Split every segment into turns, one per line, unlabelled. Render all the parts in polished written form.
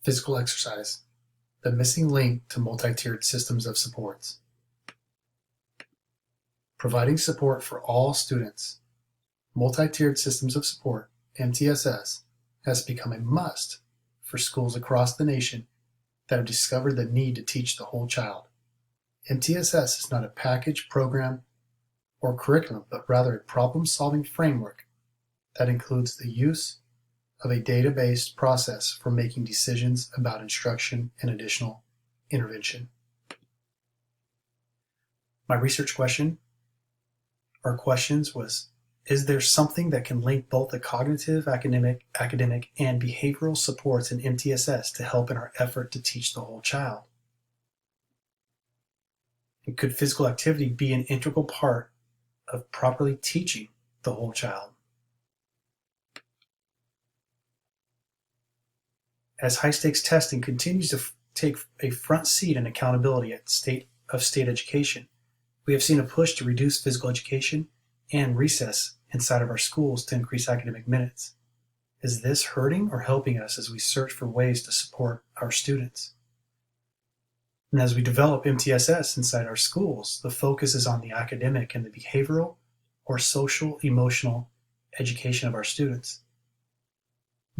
Physical exercise, the missing link to multi-tiered systems of supports. Providing support for all students. Multi-tiered systems of support, MTSS, has become a must for schools across the nation that have discovered the need to teach the whole child. MTSS is not a package, program, or curriculum, but rather a problem-solving framework that includes the use of a data-based process for making decisions about instruction and additional intervention. My research question or questions was, is there something that can link both the cognitive, academic, and behavioral supports in MTSS to help in our effort to teach the whole child? And could physical activity be an integral part of properly teaching the whole child? As high-stakes testing continues to take a front seat in accountability at state education, we have seen a push to reduce physical education and recess inside of our schools to increase academic minutes. Is this hurting or helping us as we search for ways to support our students? And as we develop MTSS inside our schools, the focus is on the academic and the behavioral or social emotional education of our students.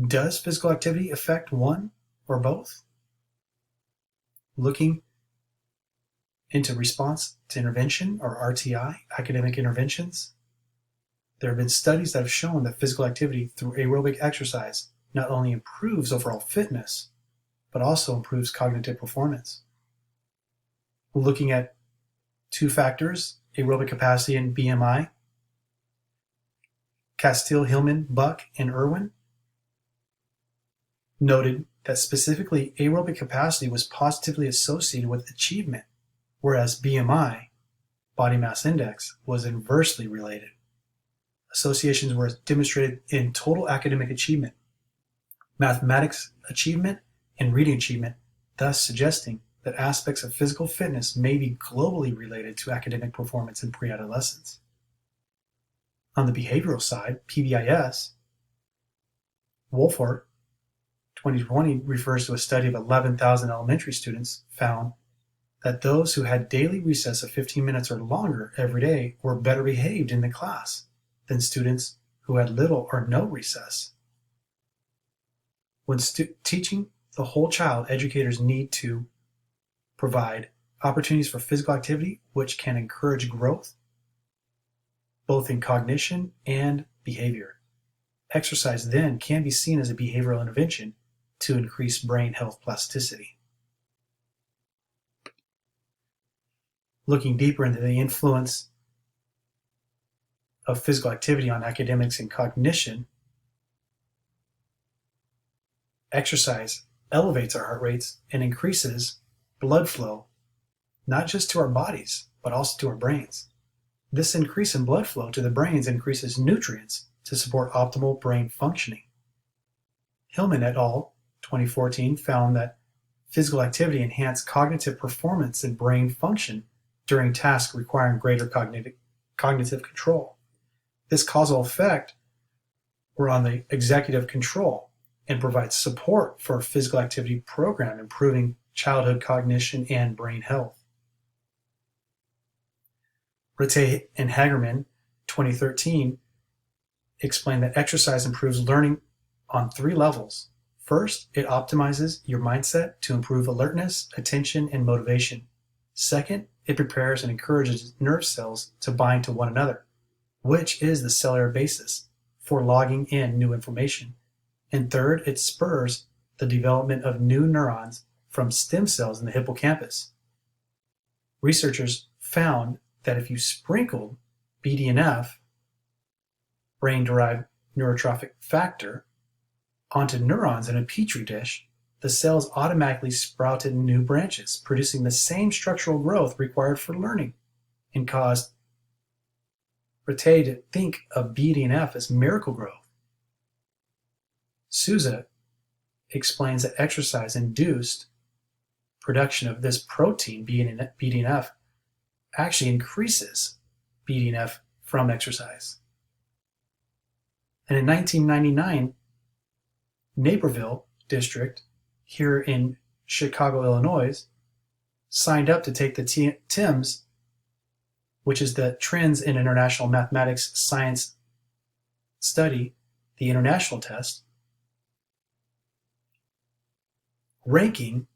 Does physical activity affect one or both? Looking into response to intervention, or RTI, academic interventions, there have been studies that have shown that physical activity through aerobic exercise not only improves overall fitness, but also improves cognitive performance. Looking at two factors, aerobic capacity and BMI, Castile, Hillman, Buck, and Irwin noted that specifically aerobic capacity was positively associated with achievement, whereas BMI, body mass index, was inversely related. Associations were demonstrated in total academic achievement, mathematics achievement, and reading achievement, thus suggesting that aspects of physical fitness may be globally related to academic performance in pre-adolescence. On the behavioral side, PBIS, Wolfort, 2020 refers to a study of 11,000 elementary students found that those who had daily recess of 15 minutes or longer every day were better behaved in the class than students who had little or no recess. When teaching the whole child, educators need to provide opportunities for physical activity which can encourage growth, both in cognition and behavior. Exercise then can be seen as a behavioral intervention to increase brain health plasticity. Looking deeper into the influence of physical activity on academics and cognition, exercise elevates our heart rates and increases blood flow, not just to our bodies, but also to our brains. This increase in blood flow to the brains increases nutrients to support optimal brain functioning. Hillman et al. 2014 found that physical activity enhanced cognitive performance and brain function during tasks requiring greater cognitive control. This causal effect were on the executive control and provides support for a physical activity program improving childhood cognition and brain health. Rattay and Hagerman, 2013, explained that exercise improves learning on 3 levels. First, it optimizes your mindset to improve alertness, attention, and motivation. Second, it prepares and encourages nerve cells to bind to one another, which is the cellular basis for logging in new information. And third, it spurs the development of new neurons from stem cells in the hippocampus. Researchers found that if you sprinkled BDNF, brain-derived neurotrophic factor, onto neurons in a petri dish, the cells automatically sprouted new branches, producing the same structural growth required for learning, and caused Rattay to think of BDNF as miracle growth. Souza explains that exercise-induced production of this protein, BDNF, actually increases BDNF from exercise. And in 1999, Naperville District here in Chicago, Illinois, signed up to take the TIMS, which is the Trends in International Mathematics Science Study, the international test, ranking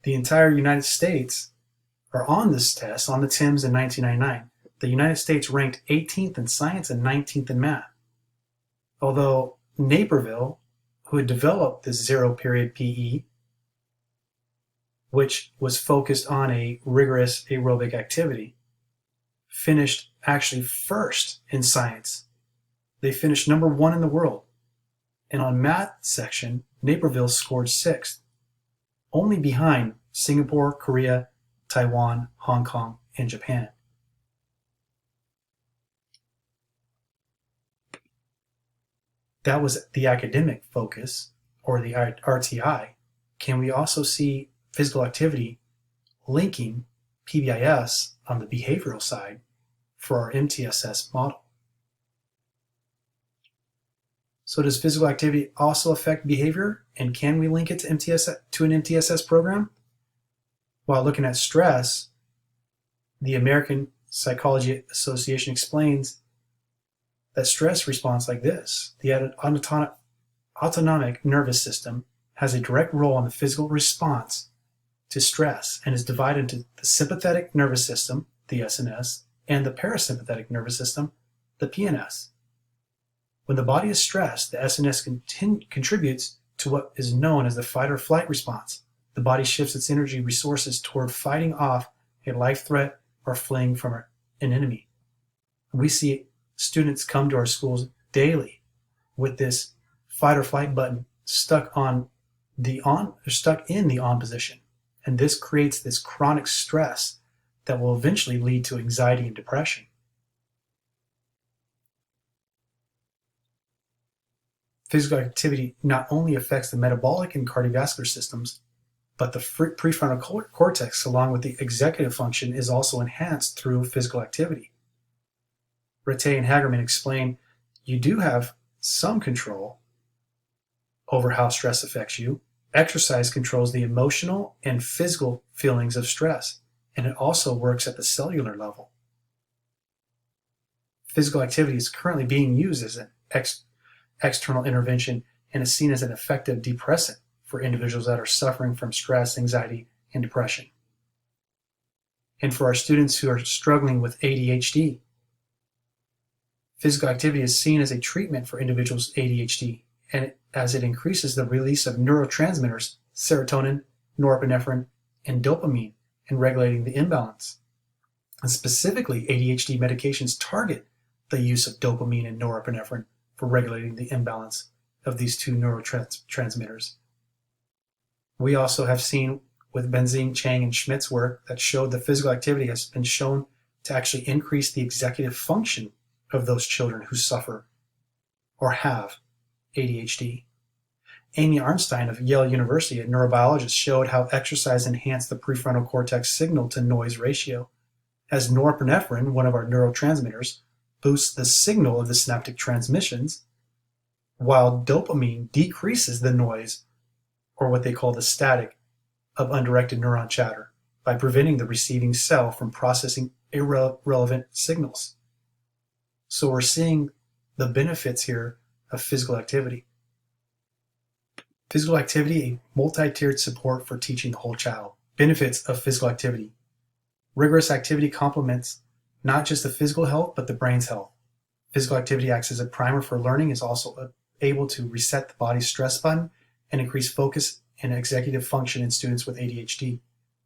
the entire United States, or on this test, on the TIMS in 1999. The United States ranked 18th in science and 19th in math. Although Naperville, who had developed this zero-period PE, which was focused on a rigorous aerobic activity, finished actually first in science. They finished number 1 in the world. And on math section, Naperville scored 6th, only behind Singapore, Korea, Taiwan, Hong Kong, and Japan. That was the academic focus, or the RTI. Can we also see physical activity linking PBIS on the behavioral side for our MTSS model? So does physical activity also affect behavior, and can we link it to an MTSS program? While looking at stress, the American Psychology Association explains that stress response like this: the autonomic nervous system has a direct role in the physical response to stress and is divided into the sympathetic nervous system, the SNS, and the parasympathetic nervous system, the PNS. When the body is stressed, the SNS contributes to what is known as the fight or flight response. The body shifts its energy resources toward fighting off a life threat or fleeing from an enemy. We see students come to our schools daily with this fight or flight button stuck in the on position. And this creates this chronic stress that will eventually lead to anxiety and depression. Physical activity not only affects the metabolic and cardiovascular systems, but the prefrontal cortex, along with the executive function, is also enhanced through physical activity. Rattay and Hagerman explain you do have some control over how stress affects you. Exercise controls the emotional and physical feelings of stress, and it also works at the cellular level. Physical activity is currently being used as an external intervention and is seen as an effective depressant for individuals that are suffering from stress, anxiety, and depression. And for our students who are struggling with ADHD, physical activity is seen as a treatment for individuals' ADHD, and as it increases the release of neurotransmitters, serotonin, norepinephrine, and dopamine, in regulating the imbalance. And specifically, ADHD medications target the use of dopamine and norepinephrine for regulating the imbalance of these two neurotransmitters. We also have seen with Benzine, Chang, and Schmidt's work that showed that physical activity has been shown to actually increase the executive function of those children who suffer or have ADHD. Amy Arnstein of Yale University, a neurobiologist, showed how exercise enhanced the prefrontal cortex signal-to-noise ratio, as norepinephrine, one of our neurotransmitters, boosts the signal of the synaptic transmissions, while dopamine decreases the noise, or what they call the static, of undirected neuron chatter by preventing the receiving cell from processing irrelevant signals. So we're seeing the benefits here of physical activity. Physical activity, a multi-tiered support for teaching the whole child. Benefits of physical activity. Rigorous activity complements not just the physical health, but the brain's health. Physical activity acts as a primer for learning, is also able to reset the body's stress button and increase focus and executive function in students with ADHD.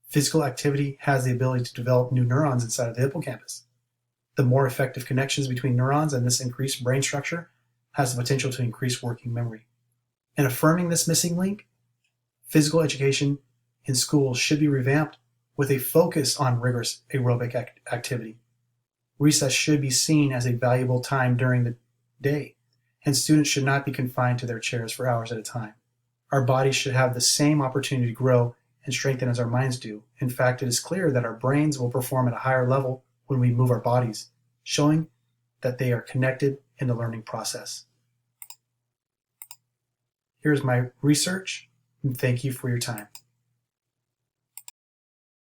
Physical activity has the ability to develop new neurons inside of the hippocampus. The more effective connections between neurons and this increased brain structure has the potential to increase working memory. And affirming this missing link, physical education in schools should be revamped with a focus on rigorous aerobic activity. Recess should be seen as a valuable time during the day, and students should not be confined to their chairs for hours at a time. Our bodies should have the same opportunity to grow and strengthen as our minds do. In fact, it is clear that our brains will perform at a higher level when we move our bodies, showing that they are connected in the learning process. Here's my research. and thank you for your time.